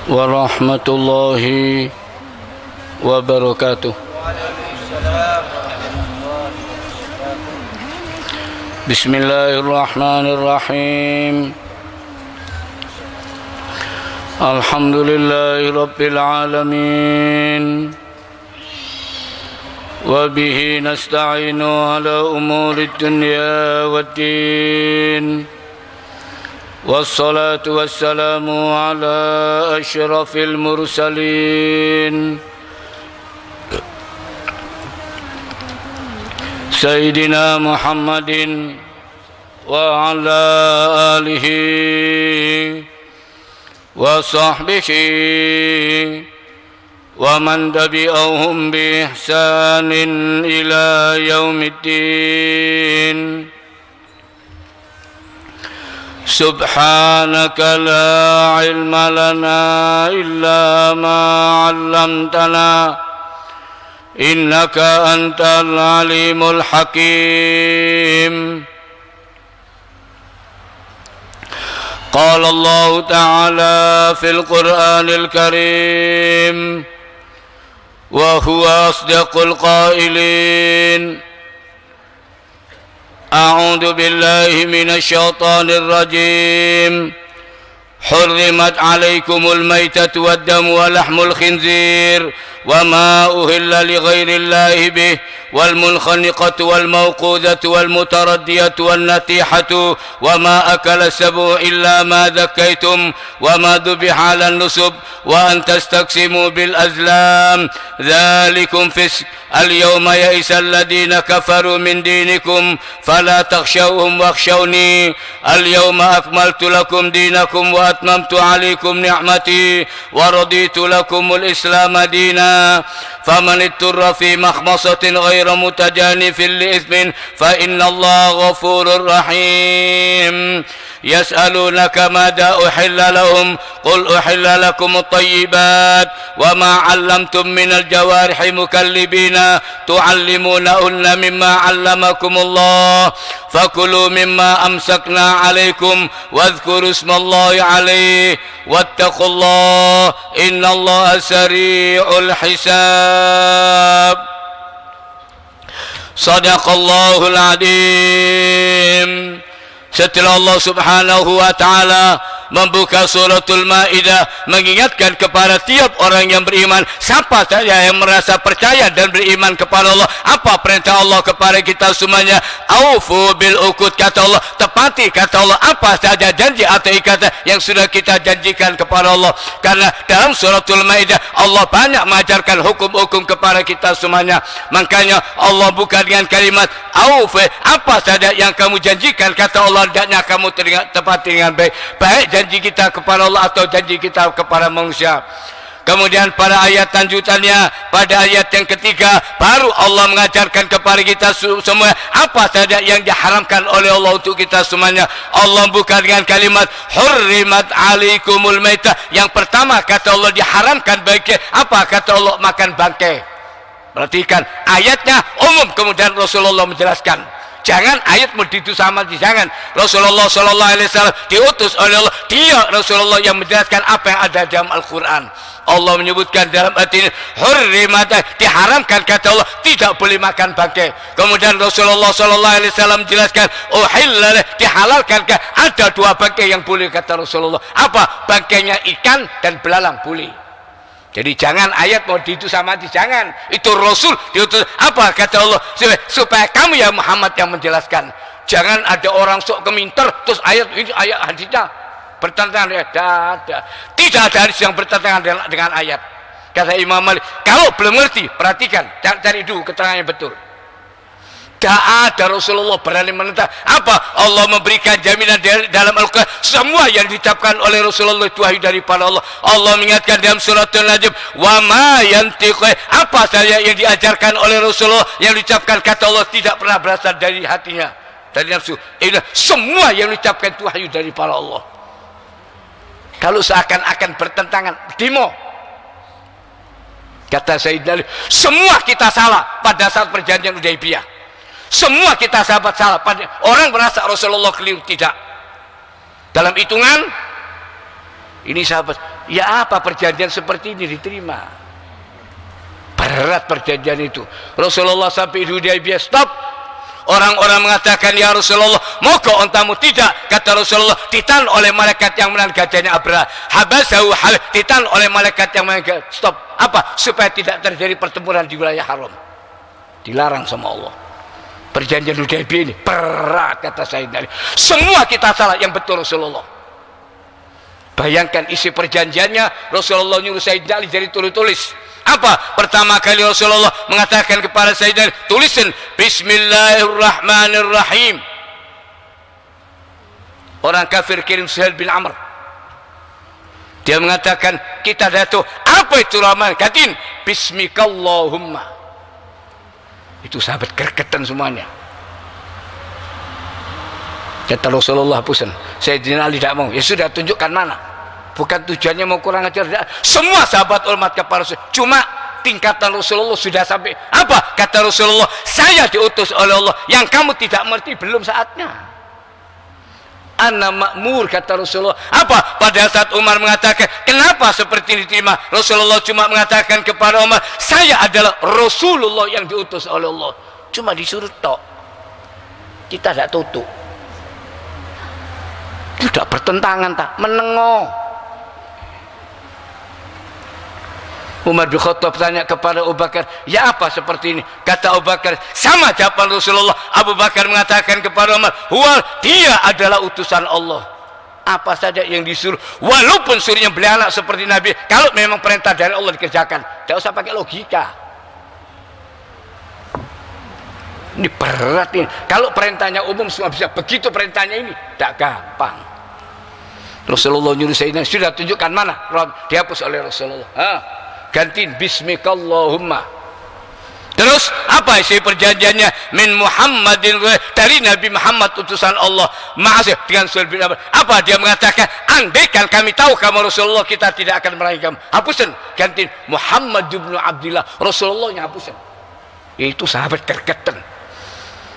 ورحمة الله وبركاته. بسم الله الرحمن الرحيم. الحمد لله رب العالمين، وبه نستعين على أمور الدنيا والدين، والصلاة والسلام على أشرف المرسلين سيدنا محمد وعلى آله وصحبه ومن تبعهم بإحسان إلى يوم الدين. سبحانك لا علم لنا إلا ما علمتنا إنك أنت العليم الحكيم. قال الله تعالى في القرآن الكريم وهو أصدق القائلين: أعوذ بالله من الشيطان الرجيم. حرمت عليكم الميتة والدم ولحم الخنزير وما أهل لغير الله به والمنخنقة والموقوذة والمتردية والنتيحة وما أكل السبع إلا ما ذكيتم وما ذبح على النصب وأن تستقسموا بالأزلام ذلكم فسق. اليوم يئس الذين كفروا من دينكم فلا تخشوهم واخشوني اليوم أكملت لكم دينكم وأتممت عليكم نعمتي ورضيت لكم الإسلام دينا فمن اضطر في مخمصة غير متجانف لإثم فإن الله غفور رحيم. يسألونك ماذا أحل لهم قل أحل لكم الطيبات وما علمتم من الجوارح مكلبين تعلمونهن مما علمكم الله فكلوا مما أمسكنا عليكم واذكروا اسم الله عليه واتقوا الله إن الله سريع الحساب. صدق الله العظيم. Setelah Allah subhanahu wa ta'ala membuka suratul Maidah mengingatkan kepada tiap orang yang beriman, siapa saja yang merasa percaya dan beriman kepada Allah, apa perintah Allah kepada kita semuanya? Aufu bil uqud, kata Allah, tepati, kata Allah, apa saja janji atau ikatan yang sudah kita janjikan kepada Allah. Karena dalam suratul Maidah Allah banyak mengajarkan hukum-hukum kepada kita semuanya. Makanya Allah buka dengan kalimat aufu, apa saja yang kamu janjikan, kata Allah, hendaknya kamu tepati dengan baik, baik janji kita kepada Allah atau janji kita kepada manusia. Kemudian pada ayat lanjutannya, pada ayat yang ketiga, baru Allah mengajarkan kepada kita semua apa saja yang diharamkan oleh Allah untuk kita semuanya. Allah buka dengan kalimat hurrimat alaikumul maitah. Yang pertama, kata Allah, diharamkan bagi apa? Kata Allah, makan bangkai. Perhatikan ayatnya umum, kemudian Rasulullah menjelaskan. Jangan ayat begitu sama, jangan. Rasulullah sallallahu alaihi wasallam diutus oleh Allah, dia Rasulullah yang menjelaskan apa yang ada dalam Al-Qur'an. Allah menyebutkan dalam ayat ini hurrimat, diharamkan, kata Allah, tidak boleh makan bangkai. Kemudian Rasulullah sallallahu alaihi wasallam menjelaskan uhilla, dihalalkan, ada dua bangkai yang boleh, kata Rasulullah. Apa? Bangkainya ikan dan belalang boleh. Jadi jangan ayat mau itu sama, jangan. Itu Rasul diutus apa, kata Allah, supaya kamu ya Muhammad yang menjelaskan. Jangan ada orang sok keminter terus ayat ini ayat hadisnya bertentangan. Tidak ada hadis yang bertentangan dengan ayat. Kata Imam Malik, kalau belum ngerti perhatikan, cari dulu keterangannya betul. Tidak ada Rasulullah berani menentang. Apa? Allah memberikan jaminan dalam Al-Quran, semua yang diucapkan oleh Rasulullah itu wahyu daripada Allah. Allah mengingatkan dalam surat An-Najm, wa ma yantiqu, apa saja yang diajarkan oleh Rasulullah yang diucapkan, kata Allah, tidak pernah berasal dari hatinya, dari nafsu. Semua yang diucapkan itu wahyu daripada Allah. Kalau seakan-akan bertentangan, demo. Kata Sayyidina Ali, semua kita salah pada saat perjanjian Hudaybiyah. Semua kita sahabat salah. Orang merasa Rasulullah keliru, tidak. Dalam hitungan ini sahabat Ya apa perjanjian seperti ini diterima? Berat perjanjian itu. Rasulullah sampai Hudaybiyah stop. Orang-orang mengatakan, ya Rasulullah, mogok ontamu. Tidak, kata Rasulullah, ditahan oleh malaikat yang menahan gajahnya Abraha. Habasahu hal, ditahan oleh malaikat yang menahan. Stop. Apa? Supaya tidak terjadi pertempuran di wilayah haram. Dilarang sama Allah. Perjanjian Hudaybiyah ini berat, kata Sayyidina Ali. Semua kita salah, yang betul Rasulullah. Bayangkan isi perjanjiannya, Rasulullah nyuruh Sayyidina Ali jadi tulis. Apa? Pertama kali Rasulullah mengatakan kepada Sayyidina Ali, tulisan Bismillahirrahmanirrahim. Orang kafir kirim Suhail bin Amr. Dia mengatakan, kita datuk, apa itu Rahman? Katin, Bismikallahumma. Itu sahabat gergetan semuanya. Kata Rasulullah, pusan. Sayyidina Ali tidak mau. Ya sudah, tunjukkan mana. Bukan tujuannya mau kurang ajar. Semua sahabat hormat kepada Rasul. Cuma tingkatan Rasulullah sudah sampai. Apa? Kata Rasulullah, saya diutus oleh Allah. Yang kamu tidak mengerti, belum saatnya. Ana makmur, kata Rasulullah. Apa? Pada saat Umar mengatakan, kenapa seperti ini diterima? Rasulullah cuma mengatakan kepada Umar, saya adalah Rasulullah yang diutus oleh Allah. Cuma disuruh tok. Kita tidak tutup. Tidak bertentangan, tak menengok. Umar bin Khattab tanya kepada Abu Bakar, ya apa seperti ini? Kata Abu Bakar, sama jawaban Rasulullah. Abu Bakar mengatakan kepada Umar, dia adalah utusan Allah. Apa saja yang disuruh, walaupun suruhnya beranak seperti Nabi, kalau memang perintah dari Allah dikerjakan, tidak usah pakai logika. Ini berat ini. Kalau perintahnya umum semua bisa, begitu perintahnya ini tidak gampang. Rasulullah nyuruh Sayyidina, sudah tunjukkan mana? Dihapus oleh Rasulullah. Gantiin Bismikallahumma. Terus apa isi perjanjiannya? Min Muhammadin, dari Nabi Muhammad utusan Allah. Ma'asih dengan Suhail bin Amr. Apa dia mengatakan? Andaikan kami tahu kamu Rasulullah, kita tidak akan merangi kamu. Hapusin. Gantiin Muhammad bin Abdillah. Rasulullahnya hapusin. Itu sahabat gergetan.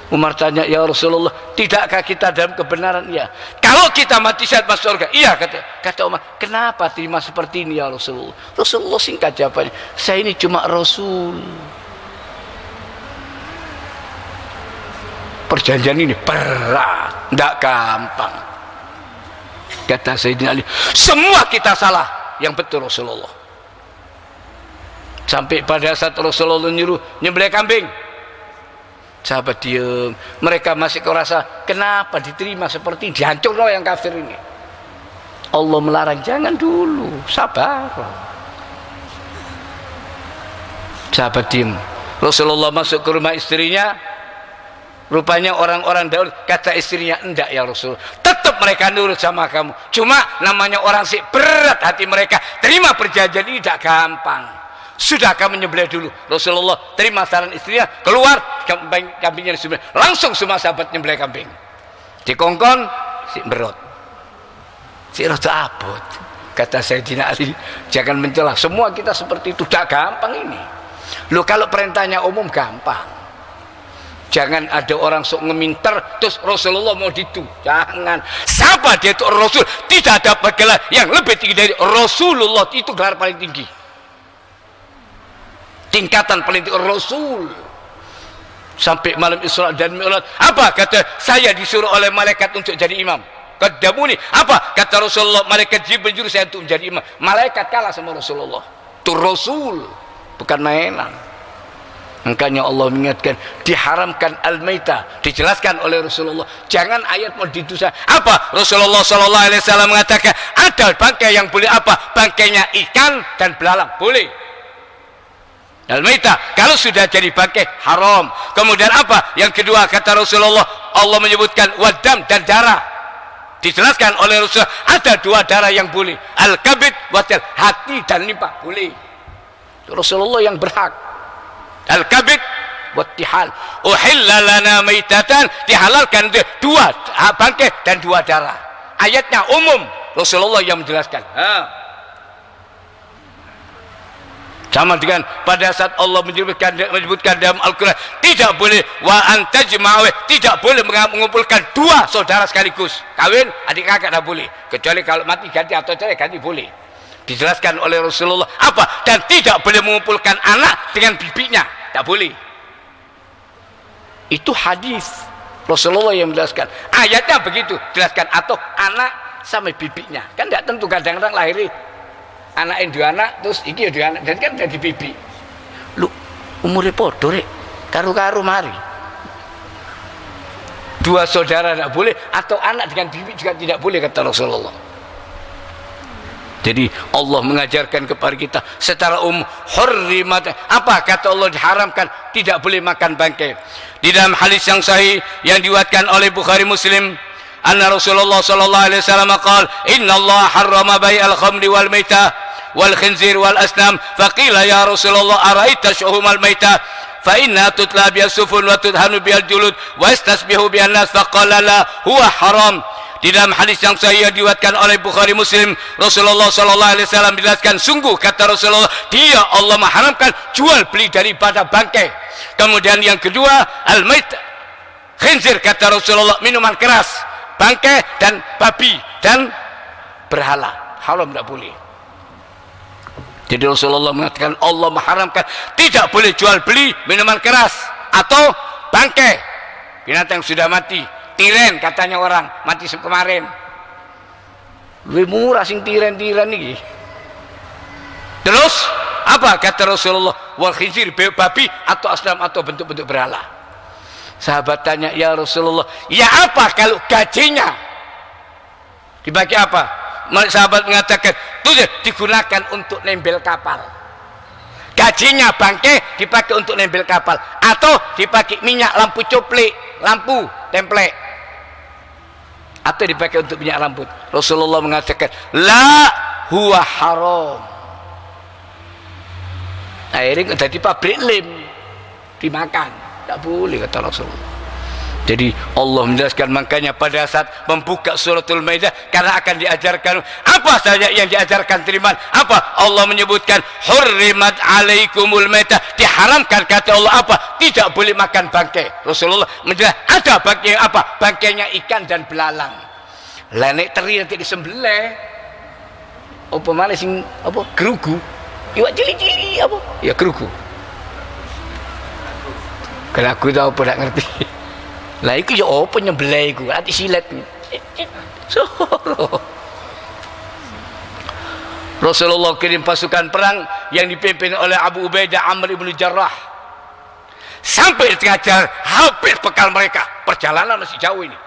Umar tanya, ya Rasulullah, tidakkah kita dalam kebenaran? Iya. Kalau kita mati syahid masuk surga? Iya, kata Umar. Kenapa terima seperti ini ya Rasulullah? Rasulullah singkat jawabannya, saya ini cuma Rasul. Perjanjian ini berat, tidak gampang. Kata Sayyidina Ali, semua kita salah, yang betul Rasulullah. Sampai pada saat Rasulullah nyuruh nyembelih kambing, sahabat diam. Mereka masih kerasa, kenapa diterima seperti ini? Dihancur loh yang kafir ini. Allah melarang, jangan dulu, sabar. Sahabat diam. Rasulullah masuk ke rumah istrinya. Rupanya orang-orang dahulu, kata istrinya, enggak ya Rasul, tetap mereka nurut sama kamu. Cuma namanya orang sih berat hati mereka. Terima perjanjian ini tidak gampang. Sudah kamu nyembelih dulu. Rasulullah terima saran istrinya, keluar kambingnya disembelih. Langsung semua sahabat nyembelih kambing. Dikongkon si berot. Si rot abot. Kata Sayyidina Ali, jangan mencela. Semua kita seperti itu, tidak gampang ini. Loh, kalau perintahnya umum gampang. Jangan ada orang sok ngeminter terus Rasulullah mau ditu. Jangan. Siapa dia itu Rasul? Tidak ada gelar yang lebih tinggi dari Rasulullah. Itu gelar paling tinggi. Tingkatan paling tinggi Rasul. Sampai malam Isra dan Mi'raj, apa kata? Saya disuruh oleh malaikat untuk jadi imam. Qadamuni. Apa kata Rasulullah? Malaikat Jibril juru saya untuk menjadi imam. Malaikat kalah sama Rasulullah. Itu Rasul, bukan mainan. Makanya Allah mengingatkan, diharamkan al-maitah, dijelaskan oleh Rasulullah. Jangan ayat mau didusa. Apa? Rasulullah SAW mengatakan, ada bangkai yang boleh apa? Bangkainya ikan dan belalang, boleh. Al-maitah, kalau sudah jadi bangkai, haram. Kemudian apa? Yang kedua, kata Rasulullah, Allah menyebutkan wadam dan darah. Dijelaskan oleh Rasulullah, ada dua darah yang boleh. Al-kabid, wadal, hati dan limpa, boleh. Rasulullah yang berhak. Al-kabid wattihal, uhilla lana maitatan, dihalalkan dua bangkai dan dua darah. Ayatnya umum, Rasulullah yang menjelaskan. Sama dengan pada saat Allah menyebutkan dalam Al-Quran, tidak boleh wa antajma'u, tidak boleh mengumpulkan dua saudara sekaligus. Kawin adik kakak tidak boleh, kecuali kalau mati ganti atau cerai ganti boleh. Dijelaskan oleh Rasulullah apa? Dan tidak boleh mengumpulkan anak dengan bibinya, tidak boleh. Itu hadis Rasulullah yang menjelaskan. Ayatnya begitu, jelaskan atau anak sama bibinya. Kan tidak tentu, kadang-kadang lahir anak yang dua anak terus iki ya dua anak, dan kan jadi bibi. Lu umurnya podo rek, karu-karu mari. Dua saudara tidak boleh, atau anak dengan bibi juga tidak boleh, kata Rasulullah. Jadi Allah mengajarkan kepada kita secara hurrimat, apa kata Allah diharamkan, tidak boleh makan bangkai. Di dalam hadis yang sahih yang diriwayatkan oleh Bukhari Muslim, anna Rasulullah sallallahu alaihi wasallam qala inna Allah harrama bai'al khamri wal maitah wal khinzir wal asnam faqila ya Rasulullah araita syuhumal maitah fa inna tutla bi sufun wa tudhanu bil julud wa istasbihu bi an-nas faqala la huwa haram. Di dalam hadis yang sahih diriwayatkan oleh Bukhari Muslim, Rasulullah sallallahu alaihi wasallam menjelaskan, sungguh kata Rasulullah, dia Allah mengharamkan jual beli daripada bangkai. Kemudian yang kedua, al-mait khinzir, kata Rasulullah, minuman keras, bangkai dan babi dan berhala, haram, tidak boleh. Jadi Rasulullah mengatakan Allah mengharamkan tidak boleh jual beli minuman keras atau bangkai binatang sudah mati. Tiren katanya orang mati kemarin, lebih murah sing tiren-tiren ini. Terus apa kata Rasulullah? Wal khinzir, babi atau asnam atau bentuk-bentuk berhala. Sahabat tanya, ya Rasulullah, ya apa kalau gajinya dipakai apa? Sahabat mengatakan itu digunakan untuk nembel kapal. Gajinya bangkai dipakai untuk nembel kapal, atau dipakai minyak lampu coplik, lampu templek, atau dipakai untuk minyak rambut. Rasulullah mengatakan la huwa haram. Akhirnya jadi pabrik lem, dimakan, tidak boleh, kata Rasulullah. Jadi Allah menjelaskan, makanya pada saat membuka suratul Maidah, karena akan diajarkan apa saja yang diajarkan terima. Apa? Allah menyebutkan hurrimat alaikumul maitah, diharamkan, kata Allah apa? Tidak boleh makan bangkai. Rasulullah menjelaskan ada bangkai apa? Bangkainya ikan dan belalang. Lanek teri nanti disembelih. Apa mana sing apa? Gerugu. Iwak cili-cili apa? Ya gerugu. Kalau aku tahu apa tak ngerti. Lah iku ya apa nyembelih iku? Ati silet. Rasulullah kirim pasukan perang yang dipimpin oleh Abu Ubaidah Amr ibn Jarrah. Sampai di tengah jalan, habis bekal mereka. Perjalanan masih jauh ini.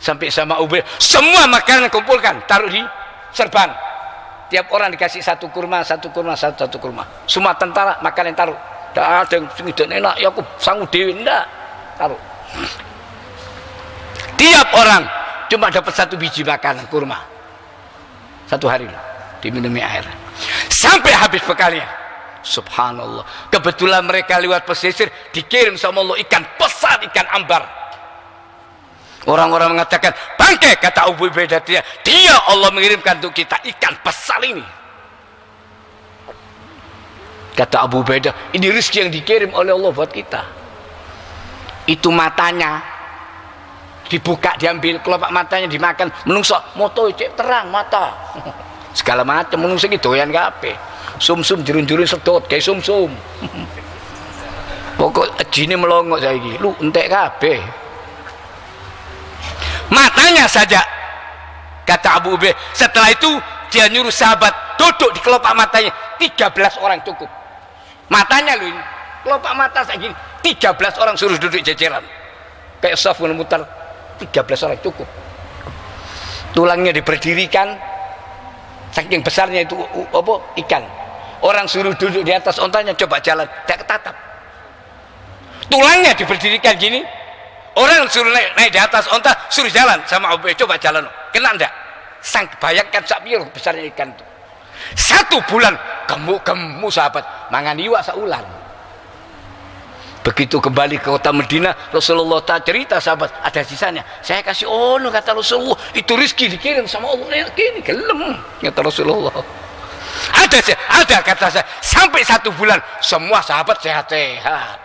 Sampai sama Ubaidah, semua makanan kumpulkan, taruh di serban. Tiap orang dikasih satu kurma. Semua tentara makanan taruh. Tak ada yang enak, ya aku sanggup dewi, enggak. Taruh. Tiap orang cuma dapat satu biji makanan kurma satu hari, diminumi air sampai habis bekalnya. Subhanallah, kebetulan mereka lewat pesisir, dikirim sama Allah ikan besar, ikan ambar. Orang-orang mengatakan bangkai, kata Abu Ubaidah, dia Allah mengirimkan untuk kita ikan besar ini. Kata Abu Ubaidah, ini rezeki yang dikirim oleh Allah buat kita. Itu matanya dibuka, diambil kelopak matanya, dimakan. Menungso moto cek terang mata segala macam, menungso iki doyan kabeh. Sumsum jurun-jurun sedot kayak sumsum. Pokok ejine melongok saiki, lu entek kabeh. Matanya saja, kata Abu Ubaidah. Setelah itu dia nyuruh sahabat duduk di kelopak matanya, 13 orang cukup. Matanya lu ini, kelopak mata segini, 13 orang suruh duduk jajaran kayak safun mutar, 13 orang cukup. Tulangnya diberdirikan, saking besarnya itu apa, ikan. Orang suruh duduk di atas ontanya, coba jalan, tidak ketatap. Tulangnya diberdirikan gini, orang suruh naik di atas onta, suruh jalan sama Abu Ubaidah, coba jalan, kena enggak? Sang bayangkan sak piro besarnya ikan itu. 1 bulan gemuk sahabat mangan iwak saulan. Begitu kembali ke kota Madinah, Rasulullah tak cerita sahabat, ada sisanya, saya kasih ono, kata Rasulullah, itu rezeki dikirim sama Allah, gini gelem, kata Rasulullah. Ada kata saya, sampai 1 bulan semua sahabat sehat-sehat.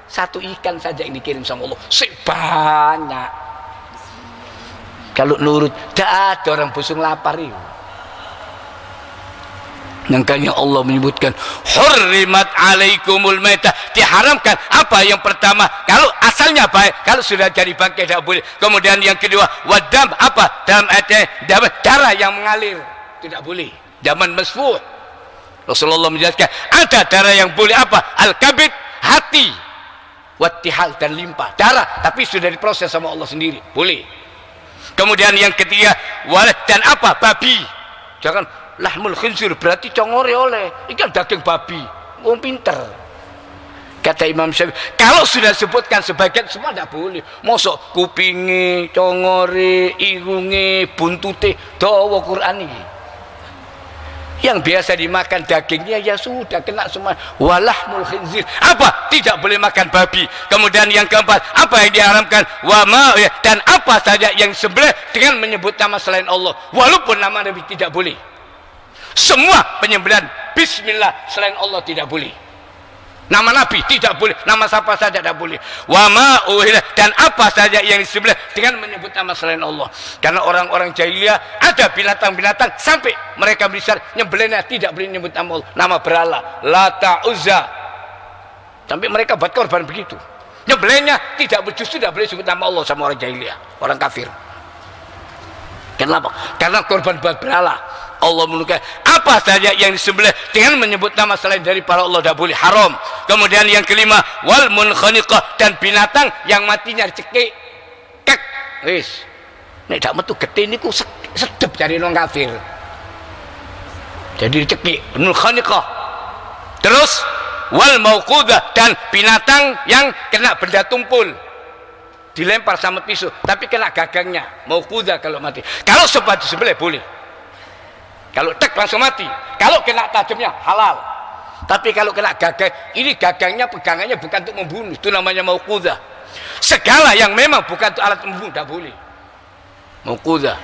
1 ikan saja yang dikirim sama Allah, sebanyak. Kalau nurut, tidak ada orang busung lapar itu. Makanya Allah menyebutkan hurrimat alaikumul maitah, diharamkan apa yang pertama, kalau asalnya baik, kalau sudah jadi bangkai tidak boleh. Kemudian yang kedua wadam, apa dalam ayatnya, darah yang mengalir tidak boleh, daman masfuh. Rasulullah menjelaskan ada darah yang boleh, apa al-kabid, hati, wattihal, dan limpa, darah tapi sudah diproses sama Allah sendiri, boleh. Kemudian yang ketiga walad, dan apa babi, jangan lahmul khinzir, berarti congore oleh ikan daging babi, wong pinter. Kata Imam Syafi'i, kalau sudah sebutkan sebagian semua tidak boleh. Mosok kupinge, congore, irunge, buntute, dawa Quran ini. Yang biasa dimakan dagingnya ya sudah kena semua. Walahmul khinzir, apa tidak boleh makan babi. Kemudian yang keempat, apa yang diharamkan, wama, dan apa saja yang sebelah dengan menyebut nama selain Allah, walaupun nama Nabi tidak boleh. Semua penyembelihan bismillah selain Allah tidak boleh. Nama Nabi tidak boleh, nama siapa saja tidak boleh. Wama uhila, dan apa saja yang disembelih dengan menyebut nama selain Allah. Karena orang-orang jahiliyah ada binatang-binatang sampai mereka besar nyembelihnya tidak boleh menyebut nama Allah, nama berhala, Lata, Uzza. Sampai mereka buat korban begitu. Nyembelihnya tidak justru tidak boleh sebut nama Allah sama orang jahiliyah, orang kafir. Kenapa? Karena korban buat berhala. Allah menukar apa saja yang disembelih dengan menyebut nama selain dari para Allah tidak boleh, haram. Kemudian yang kelima wal munkhaniqah, dan binatang yang matinya dicekik kek wis nek dak metu getih niku sedep cari wong kafir, jadi dicekik munkhaniqah. Terus wal mauqudah, dan binatang yang kena benda tumpul dilempar sama pisau tapi kena gagangnya, mauqudah kalau mati. Kalau sempat disembelih boleh, kalau tek langsung mati. Kalau kena tajamnya halal. Tapi kalau kena gagang, ini gagangnya pegangannya bukan untuk membunuh, itu namanya mauqudah. Segala yang memang bukan untuk alat membunuh tidak boleh, mauqudah.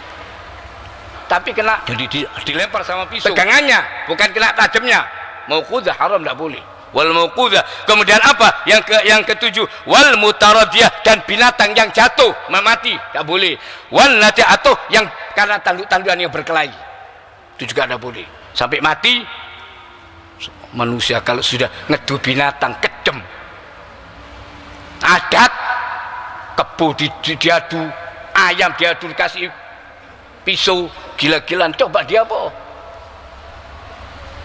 Tapi kena jadi dilempar sama pisau, pegangannya bukan kena tajamnya, mauqudah, haram, tidak boleh. Wal mauqudah. Kemudian apa yang ketujuh wal mutaradiyah, dan binatang yang jatuh mati tidak boleh. Wal nati, atau yang karena tanduk-tanduan yang berkelahi, itu juga tidak boleh. Sampai mati. Manusia kalau sudah ngedu binatang kejem, adat kebo diadu, ayam diadu dikasih pisau, gila-gilaan, coba dia apa?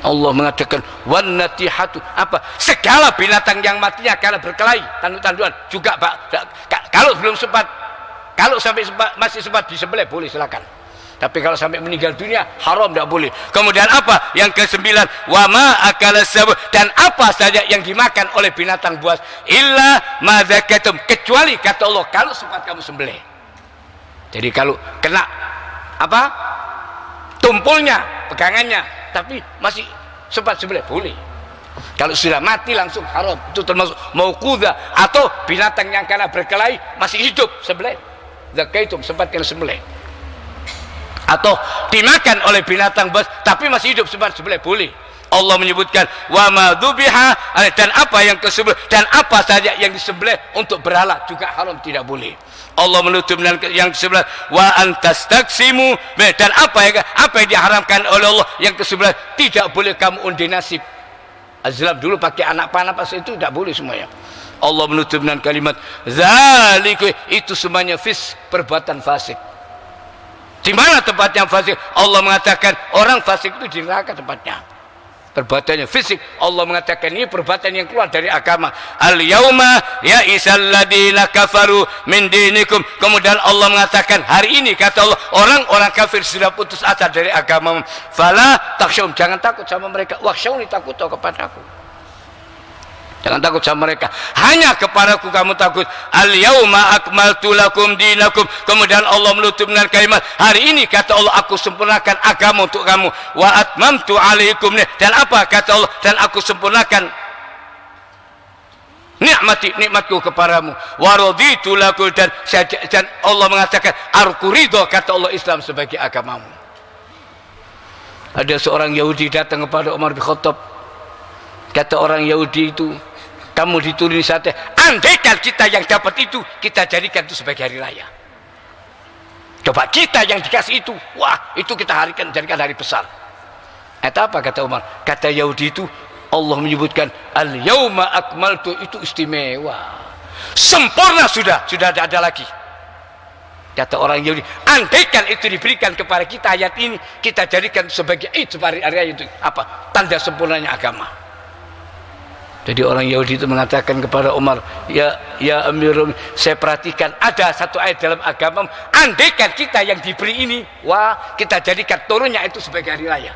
Allah mengatakan wan natihatu, apa segala binatang yang matinya karena berkelahi, tanduk-tanduan juga Pak. Kalau belum sempat, kalau sampai masih sempat disembelih boleh, silakan. Tapi kalau sampai meninggal dunia haram, tidak boleh. Kemudian apa yang kesembilan wama akala sabu, dan apa saja yang dimakan oleh binatang buas, illa madzakatum, kecuali kata Allah kalau sempat kamu sembelih. Jadi kalau kena apa tumpulnya, pegangannya, tapi masih sempat sembelih boleh. Kalau sudah mati langsung haram, itu termasuk mauqudah. Atau binatang yang karena berkelahi masih hidup sembelih, zakaitum, sempat kena sembelih. Atau dimakan oleh binatang buas tapi masih hidup sempat sembelih boleh. Allah menyebutkan wa madzubiha, dan apa yang kesembelih, dan apa saja yang disembelih untuk berhala juga haram, tidak boleh. Allah menutup dengan yang ke-11 wa antastaqsimu, dan apa yang diharamkan oleh Allah yang ke-11, tidak boleh kamu undi nasib. Azlam dulu pakai anak panah pas itu tidak boleh semuanya. Allah menutup dengan kalimat zaliku, itu semuanya perbuatan fasik. Di mana tempatnya fasik? Allah mengatakan orang fasik itu di neraka tempatnya. Perbuatannya fisik. Allah mengatakan ini perbuatan yang keluar dari agama. Al-yauma ya'isal ladina kafaru min dinikum. Kemudian Allah mengatakan hari ini kata Allah orang-orang kafir sudah putus asa dari agama. Fala takhshawhum, jangan takut sama mereka. Wakhshawni, takut kepadaku. Jangan takut sama mereka, hanya kepadaku kamu takut. Al-yauma akmaltu lakum dinakum. Kemudian Allah menutup dengan kalimat hari ini kata Allah aku sempurnakan agama untuk kamu. Wa atmamtu alaikum, dan apa kata Allah, dan aku sempurnakan nikmatku kepadamu. Wa raditu lakum, dan Allah mengatakan aku ridho kata Allah Islam sebagai agamamu. Ada seorang Yahudi datang kepada Umar bin Khattab. Kata orang Yahudi itu, kamu diturunin sate, andaikan kita yang dapat itu, kita jadikan itu sebagai hari raya. Coba kita yang dikasih itu, wah itu kita jadikan hari besar. Apa kata Umar? Kata Yahudi itu Allah menyebutkan al-yauma akmaltu, itu istimewa. Sempurna sudah tidak ada lagi. Kata orang Yahudi, andaikan itu diberikan kepada kita ayat ini, kita jadikan sebagai hari itu apa? Tanda sempurnanya agama. Jadi orang Yahudi itu mengatakan kepada Umar, ya Amirul, saya perhatikan ada satu ayat dalam agama, andaikan kita yang diberi ini, wah, kita jadikan turunnya itu sebagai hari raya.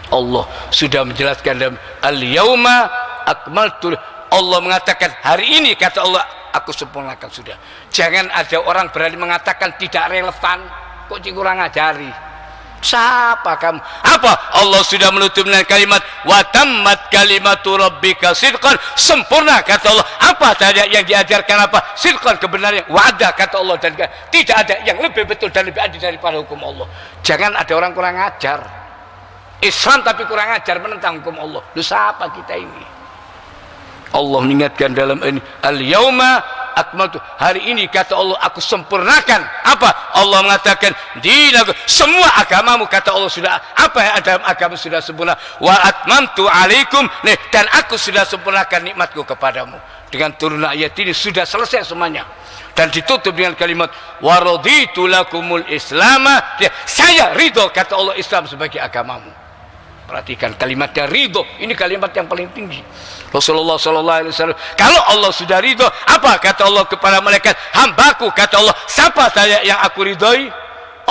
Allah sudah menjelaskan dalam al-yauma akmaltu. Allah mengatakan hari ini, kata Allah, aku sempurnakan sudah. Jangan ada orang berani mengatakan tidak relevan, kok kurang ajari. Siapa kamu? Apa? Allah sudah menutup dengan kalimat wa tammat kalimatu rabbika sidqan, sempurna kata Allah. Apa saja yang diajarkan apa? Sidqan, kebenaran. Wa'ada kata Allah, dan tidak ada yang lebih betul dan lebih adil daripada hukum Allah. Jangan ada orang kurang ajar Islam tapi kurang ajar menentang hukum Allah. Lu siapa kita ini? Allah mengingatkan dalam ini al-yauma akmaltu, hari ini kata Allah aku sempurnakan. Apa? Allah mengatakan dinaku, semua agamamu kata Allah sudah, apa yang ada dalam agama sudah sempurna. Wa atmamtu alaikum, dan aku sudah sempurnakan nikmatku kepadamu. Dengan turun ayat ini sudah selesai semuanya, dan ditutup dengan kalimat wa raditu lakumul islama, saya ridho kata Allah Islam sebagai agamamu. Perhatikan kalimatnya ridho, ini kalimat yang paling tinggi. Rasulullah SAW, kalau Allah sudah ridho, apa kata Allah kepada malaikat? Hambaku kata Allah, siapa saya yang aku ridhoi?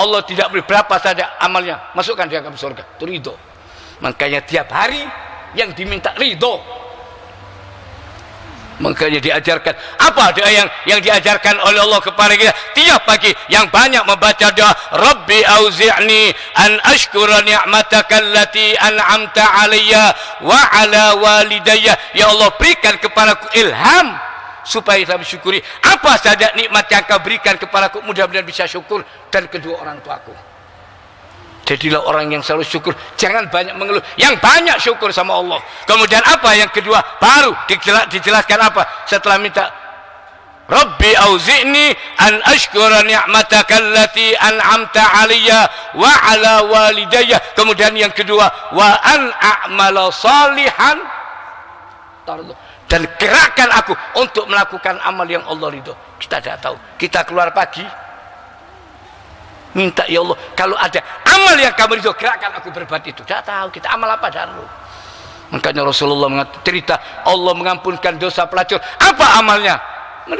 Allah tidak beri berapa saja amalnya, masukkan dia ke surga. Itu ridho. Makanya tiap hari yang diminta ridho. Makanya diajarkan apa doa yang diajarkan oleh Allah kepada kita tiap pagi, yang banyak membaca doa Rabbi auzi'ni an ashkura ni'mataka allati an'amta alayya wa ala walidayya. Ya Allah, berikan kepadaku ilham supaya saya bersyukuri apa saja nikmat yang kau berikan kepadaku, mudah-mudahan bisa syukur, dan kedua orang tuaku. Jadilah orang yang selalu syukur, jangan banyak mengeluh, yang banyak syukur sama Allah. Kemudian apa yang kedua? Baru dijelaskan apa setelah minta Rabbi auzi'ni an ashkura ni'mataka allati an'amta alayya wa ala walidayya. Kemudian yang kedua wa an a'mala salihan, dan gerakkan aku untuk melakukan amal yang Allah ridho. Kita tidak tahu, kita keluar pagi minta, ya Allah, kalau ada amal yang kamu ridho, gerakkan aku berbuat itu. Tidak tahu kita amal apa dahulu. Makanya Rasulullah cerita Allah mengampunkan dosa pelacur. Apa amalnya?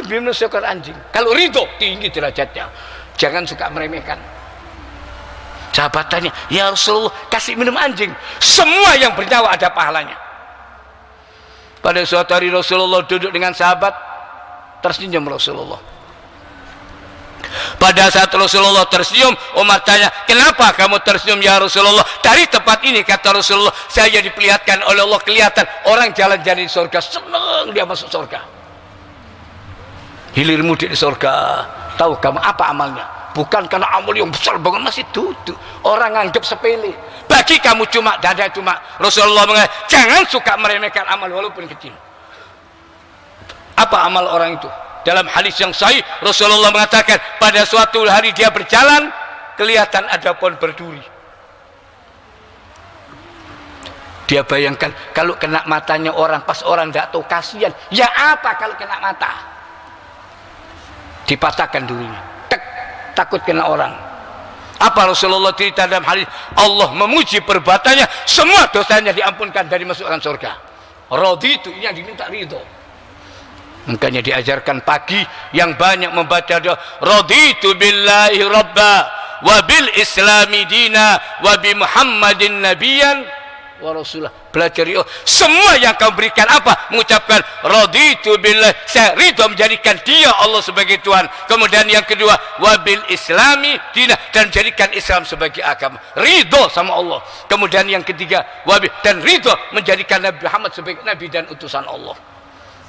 Minum seekor anjing. Kalau ridho, tinggi derajatnya. Jangan suka meremehkan. Sahabatannya, ya Rasulullah, kasih minum anjing. Semua yang bernyawa ada pahalanya. Pada suatu hari Rasulullah duduk dengan sahabat, tersenyum Rasulullah. Pada saat Rasulullah tersenyum, Umar tanya, kenapa kamu tersenyum ya Rasulullah? Dari tempat ini, kata Rasulullah, saya diperlihatkan oleh Allah, kelihatan orang jalan-jalan di surga, senang dia masuk surga. Hilir mudik di surga. Tahu kamu apa amalnya? Bukan karena amal yang besar banget, masih duduk. Orang anggap sepele. Bagi kamu cuma dada, cuma. Rasulullah mengatakan, jangan suka meremehkan amal walaupun kecil. Apa amal orang itu? Dalam hadis yang sahih, Rasulullah mengatakan pada suatu hari dia berjalan, kelihatan ada pohon berduri. Dia bayangkan kalau kena matanya orang, pas orang tidak tahu, kasihan. Ya apa kalau kena mata? Dipatahkan durinya. Takut kena orang. Apa Rasulullah cerita dalam hadis? Allah memuji perbuatannya, semua dosanya diampunkan dari masukkan surga. Raditu, ini yang diminta ridho. Makanya diajarkan pagi yang banyak membaca doa raditu billahi rabba wa bil islami dina wa bi muhammadin nabiyan wa rasulah. Belajar semua yang kau berikan apa? Mengucapkan raditu billahi, saya ridho menjadikan dia Allah sebagai Tuhan. Kemudian yang kedua wa bil islami dina, dan jadikan Islam sebagai agama. Ridho sama Allah. Kemudian yang ketiga dan ridho menjadikan Nabi Muhammad sebagai nabi dan utusan Allah.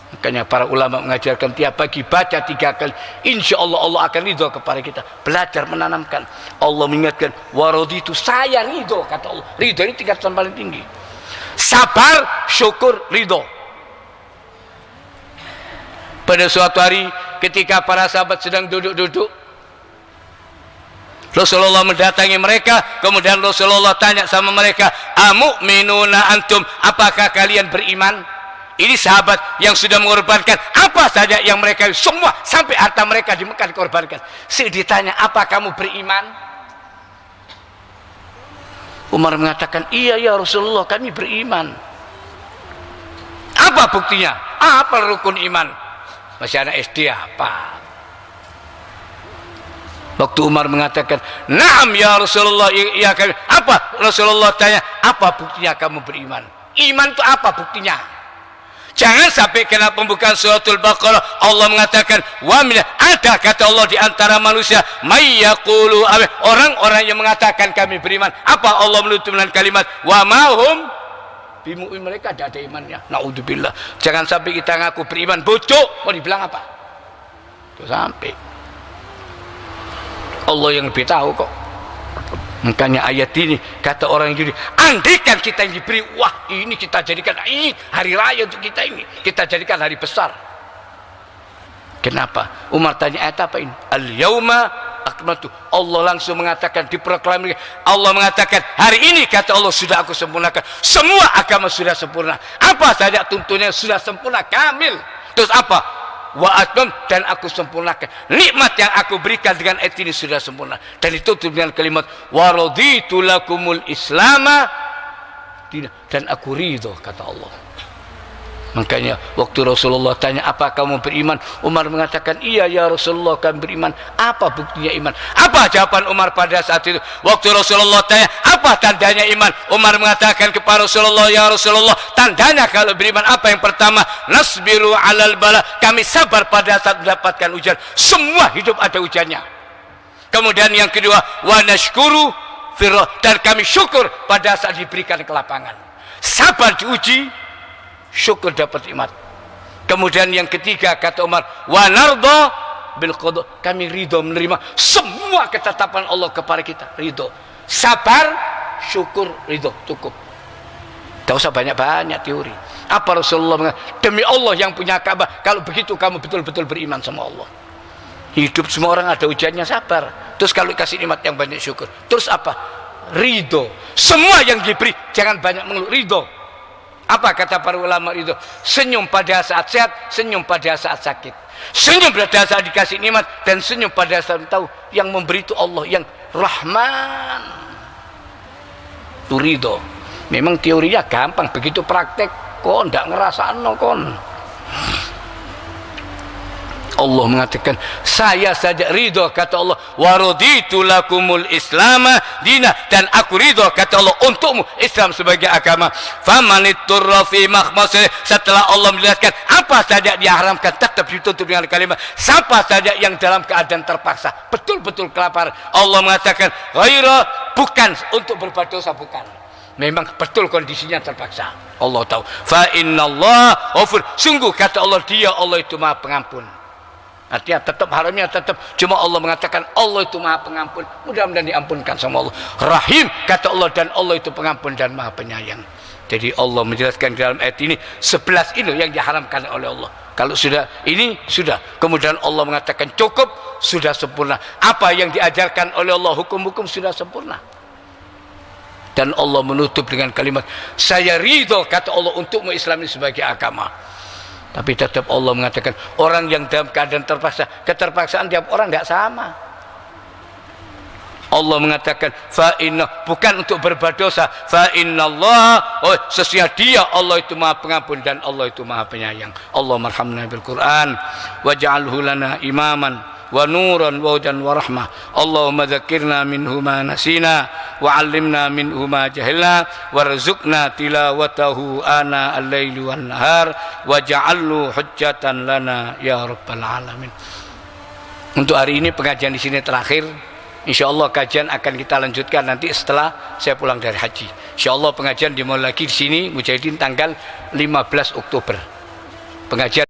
Makanya para ulama mengajarkan tiap pagi baca 3 kali, insya Allah Allah akan ridho kepada kita. Belajar menanamkan. Allah mengingatkan waraditu, saya ridho kata Allah. Ridho ini tingkatan paling tinggi. Sabar, syukur, ridho. Pada suatu hari ketika para sahabat sedang duduk-duduk, Rasulullah mendatangi mereka, kemudian Rasulullah tanya sama mereka, amu'minuna antum, apakah kalian beriman? Ini sahabat yang sudah mengorbankan apa saja yang mereka, semua sampai harta mereka di Mekah dikorbankan. Ditanya, apa kamu beriman? Umar mengatakan, iya ya Rasulullah, kami beriman. Apa buktinya? Apa rukun iman? Masih anak SD apa? Waktu Umar mengatakan, "Na'am ya Rasulullah," iya kami. Apa? Rasulullah tanya, "Apa buktinya kamu beriman?" Iman itu apa buktinya? Jangan sampai kena pembukaan suratul Baqarah Allah mengatakan, "Wa min," ada kata Allah di antara manusia, "may yaqulu," orang-orang yang mengatakan kami beriman. Apa Allah menutup dengan kalimat, "Wa ma hum bimu'min," mereka tidak ada imannya. Naudzubillah. Jangan sampai kita ngaku beriman bodoh, mau dibilang apa? Tuh sampai. Allah yang lebih tahu kok. Makanya ayat ini kata orang Yahudi, andaikan kita yang diberi, wah ini kita jadikan ini hari raya untuk kita, ini kita jadikan hari besar. Kenapa? Umar tanya, ayat apa ini? Al-yauma akmaltu. Allah langsung mengatakan, diproklamasi, Allah mengatakan, hari ini kata Allah sudah aku sempurnakan. Semua agama sudah sempurna. Apa saja tuntunnya sudah sempurna, kamil. Terus apa? Wa atmam, dan aku sempurnakan nikmat yang aku berikan dengan ayat ini sudah sempurna, dan ditutup dengan kalimat wa raditu lakumul islama, dan aku ridho, kata Allah. Makanya waktu Rasulullah tanya, apa kamu beriman? Umar mengatakan, iya ya Rasulullah, kami beriman. Apa buktinya iman? Apa jawaban Umar pada saat itu? Waktu Rasulullah tanya, apa tandanya iman? Umar mengatakan kepada Rasulullah, ya Rasulullah, tandanya kalau beriman apa? Yang pertama, nasbiru alal bala, kami sabar pada saat mendapatkan ujian. Semua hidup ada ujiannya. Kemudian yang kedua, wa nashkuru firra, dan kami syukur pada saat diberikan kelapangan. Sabar diuji, syukur dapat nikmat. Kemudian yang ketiga kata Umar, wa nardo bil qada, kami ridho menerima semua ketetapan Allah kepada kita, ridho. Sabar, syukur, ridho, cukup. Tidak usah banyak-banyak teori. Apa Rasulullah mengatakan, demi Allah yang punya Ka'bah, kalau begitu kamu betul-betul beriman sama Allah. Hidup semua orang ada ujiannya, sabar. Terus kalau kasih nikmat yang banyak, syukur. Terus apa? Ridho. Semua yang diberi, jangan banyak mengeluh, ridho. Apa kata para ulama itu? Senyum pada saat sehat, senyum pada saat sakit. Senyum pada saat dikasih nikmat, dan senyum pada saat tahu yang memberi itu Allah, yang Rahman. Itu ridho. Memang teorinya gampang, begitu praktek kok ndak ngerasano kon. Allah mengatakan, saya saja ridho, kata Allah, wa raditu lakumul islama dina, dan aku ridho, kata Allah, untukmu Islam sebagai agama. Famaniturra fi makhmasih, setelah Allah menjelaskan apa saja diharamkan, tetap ditutup dengan kalimat siapa saja yang dalam keadaan terpaksa, betul-betul kelaparan. Allah mengatakan, ghaira, bukan untuk berbuat dosa, bukan. Memang betul kondisinya terpaksa. Allah tahu. Fa innallaha ghafur, sungguh kata Allah, dia Allah itu Maha Pengampun. Artinya tetap haramnya tetap, cuma Allah mengatakan Allah itu Maha Pengampun, mudah-mudahan diampunkan sama Allah. Rahim kata Allah, dan Allah itu pengampun dan Maha Penyayang. Jadi Allah menjelaskan dalam ayat ini 11 ini yang diharamkan oleh Allah. Kalau sudah ini sudah, kemudian Allah mengatakan cukup, sudah sempurna. Apa yang diajarkan oleh Allah, hukum-hukum sudah sempurna. Dan Allah menutup dengan kalimat, saya ridho, kata Allah, untukmu Islam ini sebagai agama. Tapi tetap Allah mengatakan, orang yang dalam keadaan terpaksa, keterpaksaan tiap orang tidak sama. Allah mengatakan, fa inna, bukan untuk berbuat dosa, fa innallaha, oh sesungguhnya dia Allah itu Maha Pengampun dan Allah itu Maha Penyayang. Allah marhamna bil Quran waj'alhu lana imaman wa nuran wa hudan wa rahmah. Allahumma dzakirna minhu ma nasina wa 'allimna minhu ma jahilna warzuqna tilawatahu ana al-laili wan nahar waj'alhu hujjatan lana ya rabbal alamin. Untuk hari ini pengajian di sini terakhir. Insyaallah kajian akan kita lanjutkan nanti setelah saya pulang dari haji. Insyaallah pengajian dimulai lagi di sini Mujahidin tanggal 15 Oktober. Pengajian